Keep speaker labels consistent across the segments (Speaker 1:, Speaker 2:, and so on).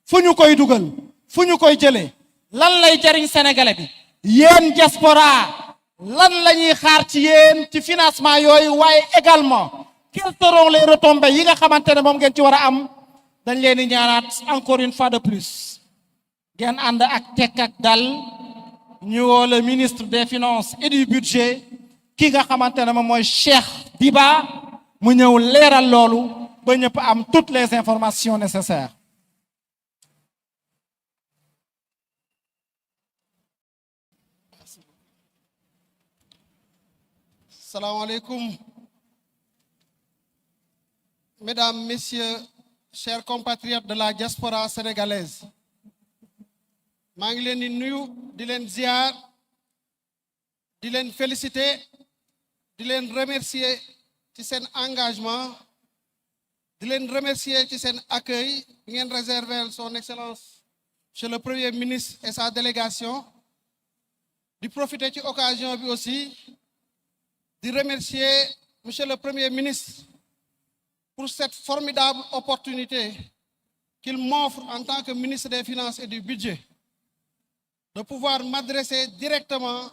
Speaker 1: fu ñu koy dugal fu ñu koy jëlee lan lay jariñ sénégalais bi yéen diaspora lan la ñuy xaar ci yéen ci financement yooyu waaye également quelles seront les retombées yi nga xamante ne moom ngeen ci war a am dañ leen di ñaanaat encore une fois de plus ngeen ànd ak tekk ak dal ñu woo le ministre des finances et du budget ki nga xamante ne moom mooy Cheikh Diba mu ñëw leeral loolu ba ñëpp am toutes les informations nécessaires.
Speaker 2: Salam alaikum. Mesdames, Messieurs, chers compatriotes de la diaspora sénégalaise. maa ngi leen di nuyu di leen ziar di leen féliciter di leen remercier ci seen engagement di leen remercier ci seen accueil bi ngeen réserver son excellence monsieur le premier ministre et sa délégation di profiter ci occasion bi aussi di remercier monsieur le premier ministre pour cette formidable opportunité qu'il m'offre en tant que ministre des Finances et du Budget de pouvoir m'adresser directement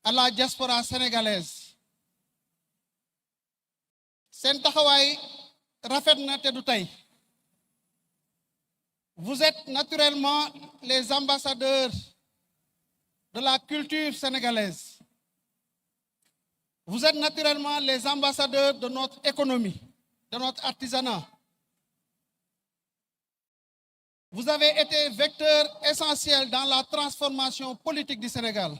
Speaker 2: à la diaspora sénégalaise. Seen taxawaay rafet na te du tey. Vous êtes naturellement les ambassadeurs de la culture sénégalaise. Vous êtes naturellement les ambassadeurs de notre économie, de notre artisanat. Vous avez été vecteur essentiel dans la transformation politique du Sénégal,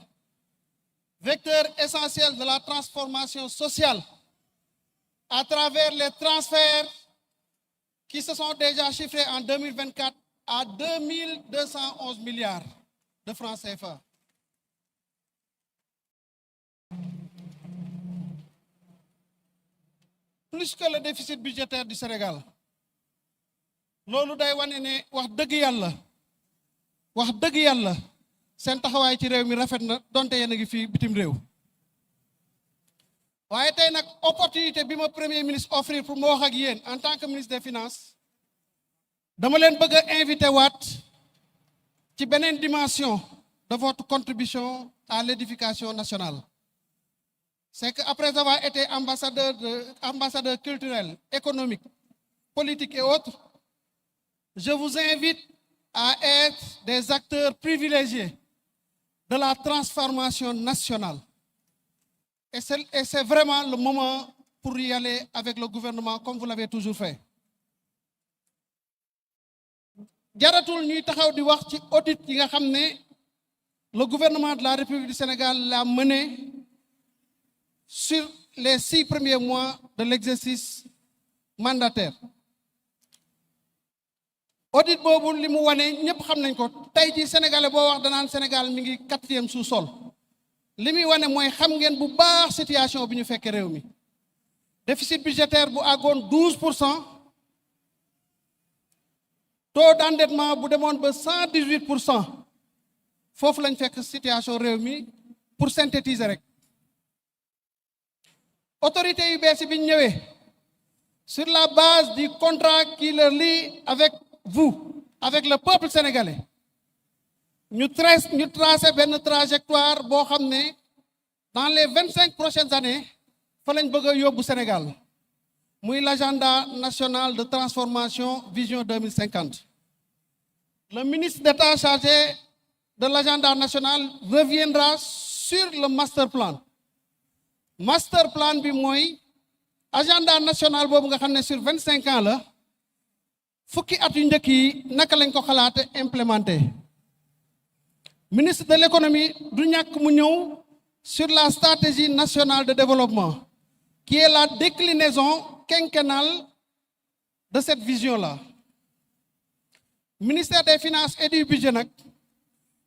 Speaker 2: vecteur essentiel de la transformation sociale à travers les transferts qui se sont déjà chiffrés en 2024 à 2211 milliards de francs CFA. Plus que le déficit budgétaire du Sénégal. loolu day wane ne wax dëgg yàlla seen taxawaay ci réew mi rafet na donte yéen a ngi fii bitim réew waaye tey nag opportunité bi ma premier ministre offrir pour ma wax ak yéen en tant que ministre des finances dama leen bëgg a invité waat ci beneen dimension de votre contribution à l'édification nationale. C'est que après avoir été ambassadeur culturel, économique, politique et autres, je vous invite à être des acteurs privilégiés de la transformation nationale. Et c'est vraiment le moment pour y aller avec le gouvernement comme vous l'avez toujours fait. Jaratul ñuy taxaw di wax ci audit yi nga xam ne le gouvernement de la République du Sénégal l'a mené sur les 6 premiers mois de l'exercice mandataire. Audit boobu li mu wane ñëpp xam nañ ko tey ji sénégalais boo wax danaan Sénégal mi ngi 4e sous-sol li muy wane mooy xam ngeen bu baax situation bi ñu fekk réew mi déficit budgétaire bu àggoon 12%, taux d'endettement bu demoon ba 118%, foofu lañ fekk situation réew mi pour synthétiser rek. Autorités yu bees yi bi ñu ñëwee sur la base du contrat qui le lie avec vous, avec le peuple sénégalais, ñu tracé benn trajectoire boo xam ne dans les 25 prochaines années fa lañ bëgg a yóbbu Sénégal muy l'agenda national de transformation vision 2050. Le ministre d'État chargé de l'agenda national reviendra sur le master plan. Master plan bi mooy agenda national boobu nga xam ne sur 25 ans la fukki at yu njëkk yi naka lañ ko xalaate implémenté. Ministre de l'économie du ñàkk mu ñëw sur la stratégie nationale de développement qui est la déclinaison quinquennale de cette vision-là. Ministère des Finances et du Budget nag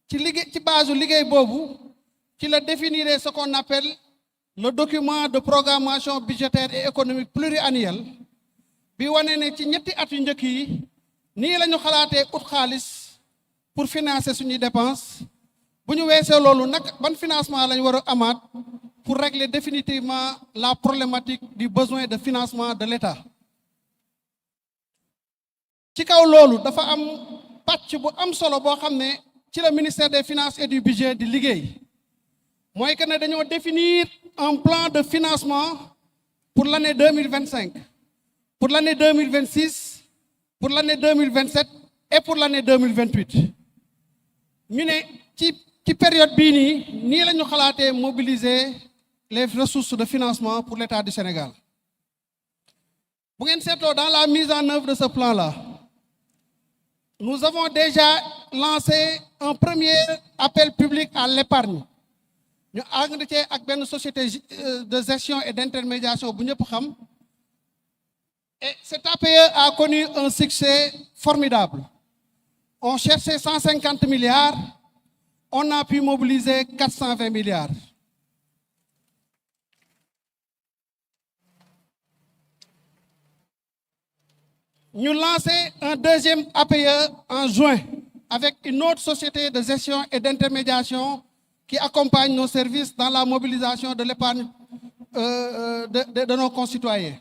Speaker 2: ci base liggéey boobu ci la définir ce qu'on appelle le document de programmation budgétaire et économique pluriannuel bi wane ne ci ñetti at yu njëkk yi nii la ñu xalaatee ut xaalis pour financer suñuy dépenses bu ñu weesee loolu nag ban financement la ñu war a amaat pour régler définitivement la problématique du besoin de financement de l'État. ci kaw loolu dafa am pàcc bu am solo boo xam ne ci le ministère des finances et du budget di liggéey mooy que ne dañoo définir un plan de financement pour l'année 2025 pour l'année 2026 pour l'année 2027 et pour l'année 2028 ñu ne ci période bii nii la ñu xalaatee mobiliser les ressources de financement pour l'État du Sénégal bu ngeen seetloo dans la mise en œuvre de ce plan-là nous avons déjà lancé un premier appel public à l'épargne ñu ànd ci ak benn société de gestion et d'intermédiation bu ñëpp xam et cet APE a connu un succès formidable. On cherchait 150 milliards, on a pu mobiliser 420 milliards. Nous lançons un deuxième APE en juin avec une autre société de gestion et d'intermédiation qui accompagne nos services dans la mobilisation de l'épargne de nos concitoyens.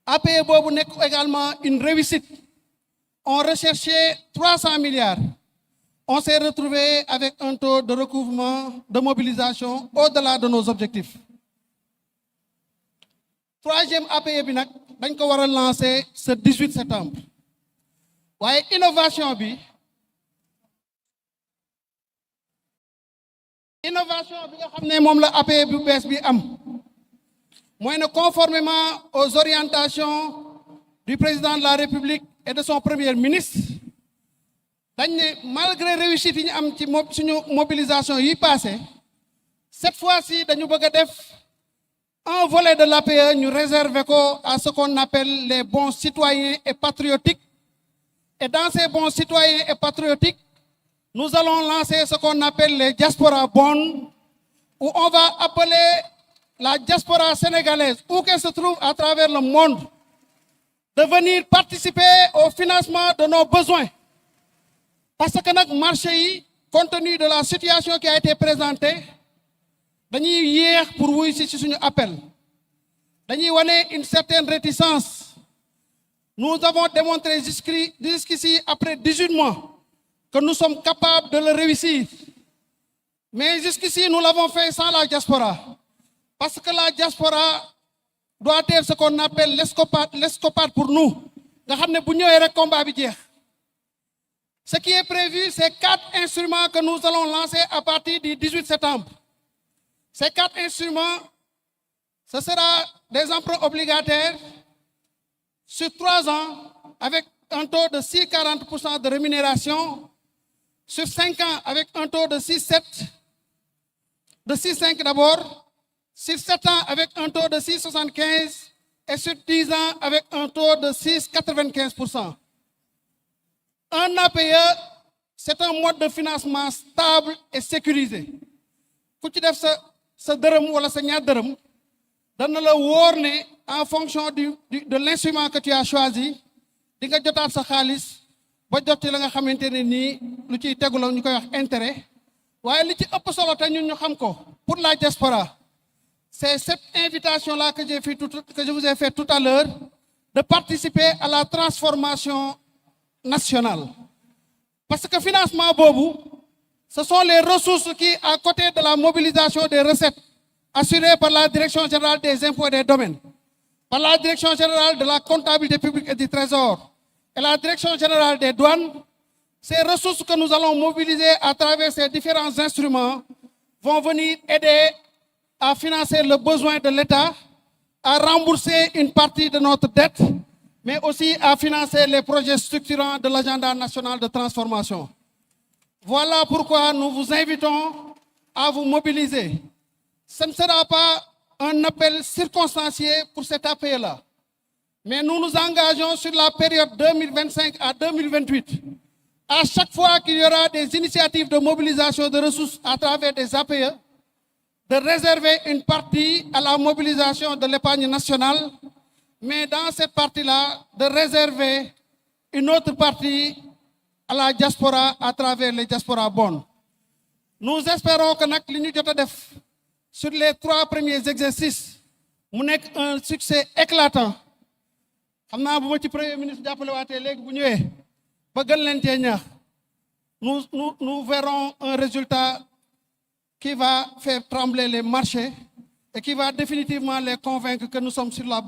Speaker 2: APE boobu nekk également une réussite. On recherchait 300 milliards. On s'est retrouvé avec un taux de recouvrement de mobilisation au-delà de nos objectifs. Troisième APE bi nag dañ ko war a lancer ce 18 septembre. waaye innovation bi nga xam ne moom la APE bu bees bi am. mooy ne conformément aux orientations du président de la République et de son premier ministre dañ ne malgré réussite yi ñu am ci suñu mobilisation yi passé cette fois-ci dañu bëgg a def un volet de l'APE ñu réserver ko à ce qu'on appelle les bons citoyens et patriotiques et dans ces bons citoyens et patriotiques nous allons lancer ce qu'on appelle les diaspora bonds où on va appeler la diaspora sénégalaise, où qu'elle se trouve à travers le monde, de venir participer au financement de nos besoins. Parce que notre marché, compte tenu de la situation qui a été présentée, dañuy yéex pour wuy si suñu appel. Dañuy wane une certaine réticence. Nous avons démontré jusqu'ici, après 18 mois, que nous sommes capables de le réussir. Mais jusqu'ici, nous l'avons fait sans la diaspora. Parce que la diaspora doit être ce qu'on appelle l'escopade pour nous. Ce qui est prévu, c'est 4 instruments que nous allons lancer à partir du 18 septembre. Ces 4 instruments, ce sera des emprunts obligataires sur 3 ans avec un taux de 6,40% de rémunération, sur 5 ans avec un taux de 6,7, de 6,5 d'abord, sur 7 ans avec un taux de 6,75 et sur 10 ans avec un taux de 6,95%. Un APE, c'est un mode de financement stable et sécurisé. Ku ci def sa dërëm wala sa ñaar dërëm dana la wóor ne en fonction de l'instrument que tu as choisi di nga jotaat sa xaalis ba jot ci la nga xamante ne nii lu ciy tegu la ñu koy wax intérêt waaye li ci ëpp solo te ñun ñu xam ko pour la diaspora. C'est cette invitation-là que je vous ai fait tout à l'heure de participer à la transformation nationale. Parce que financement bobu, ce sont les ressources qui, à côté de la mobilisation des recettes assurées par la Direction générale des impôts et des domaines, par la Direction générale de la comptabilité publique et du trésor et la Direction générale des douanes, ces ressources que nous allons mobiliser à travers ces différents instruments vont venir aider à financer le besoin de l'État, à rembourser une partie de notre dette, mais aussi à financer les projets structurants de l'agenda national de transformation. Voilà pourquoi nous vous invitons à vous mobiliser. Ce ne sera pas un appel circonstancié pour cet APE-là, mais nous nous engageons sur la période 2025 à 2028. À chaque fois qu'il y aura des initiatives de mobilisation de ressources à travers des APE, de réserver une partie à la mobilisation de l'épargne nationale, mais dans cette partie-là, de réserver une autre partie à la diaspora à travers les diaspora bonds. Nous espérons que nag li ñu jot a def sur les 3 premiers exercices mu nekk un succès éclatant xam naa bu ma ci premier ministre jàppale waatee léegi bu ñëwee ba gën leen cee ñaax nous verrons un résultat qui va faire trembler les marchés et qui va définitivement les convaincre que nous sommes sur le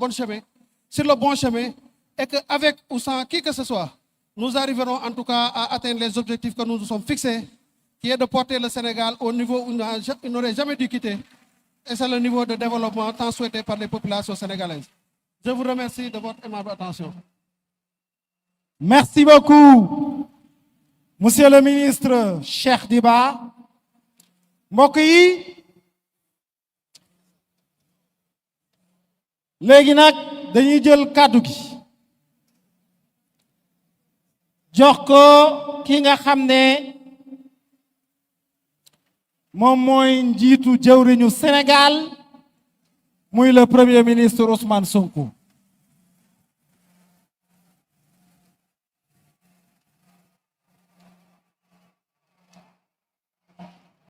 Speaker 2: bon chemin et qu'avec ou sans qui que ce soit, nous arriverons en tout cas à atteindre les objectifs que nous nous sommes fixés, qui est de porter le Sénégal au niveau où il n'aurait jamais dû quitter. Et c'est le niveau de développement tant souhaité par les populations sénégalaises. Je vous remercie de votre aimable attention.
Speaker 1: Merci beaucoup, Monsieur le ministre Cheikh Diba. mbokk yi léegi nag dañuy jël kàddu gi jox ko ki nga xam ne moom mooy njiitu jëwriñu Sénégal muy le premier ministre Ousmane Sonko.